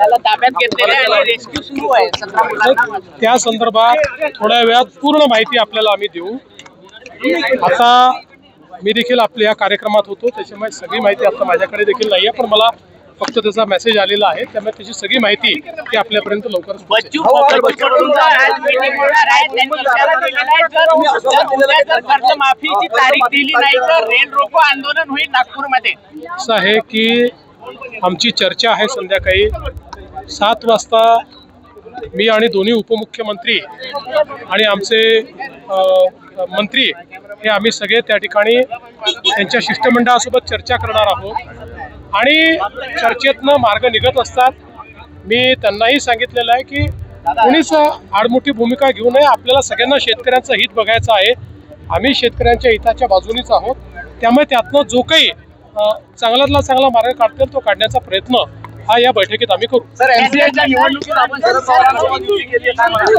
त्याला ताब्यात घेतलेले आहे आणि रेस्क्यू सुरू आहे 17 मुलांना। त्या संदर्भात थोड्या वेळात पूर्ण माहिती आपल्याला आम्ही देऊ। आता मी देखील आपल्या या कार्यक्रमात होतो, त्याच्यामुळे सगळी माहिती आता माझ्याकडे देखील नाही आहे, पण मला फक्त त्याचा मेसेज आलेला आहे, त्यामुळे त्याची सगळी माहिती ती आपल्यापर्यंत लवकरच पोहोचेल। माफीची तारीख दिली नाही तर रेल रोको आंदोलन होईल नागपूरमध्ये। असं आहे की आमची चर्चा आहे संध्याकाळी 7 वाजता मी आणि दोन्ही उपमुख्यमंत्री आणि आमचे मंत्री हे आम्ही सगळे त्या ठिकाणी त्यांच्या शिष्टमंडळासोबत चर्चा करणार आहोत आणि चर्चेतनं मार्ग निघत असतात। मी त्यांनाही सांगितलेलं आहे की कोणीच आडमुठी भूमिका घेऊ नये, आपल्याला सगळ्यांना शेतकऱ्यांचं हित बघायचं आहे। आम्ही शेतकऱ्यांच्या हिताच्या बाजूनीच आहोत, त्यामुळे त्यातनं जो काही चांगल्यातला चांगला मार्ग काढता येईल तो काढण्याचा प्रयत्न हा या बैठकीत आम्ही करू। सर, एमसीआयच्या निवडणुकीत आपण शरद पवारांसोबत युती केली आहे, काय म्हणता?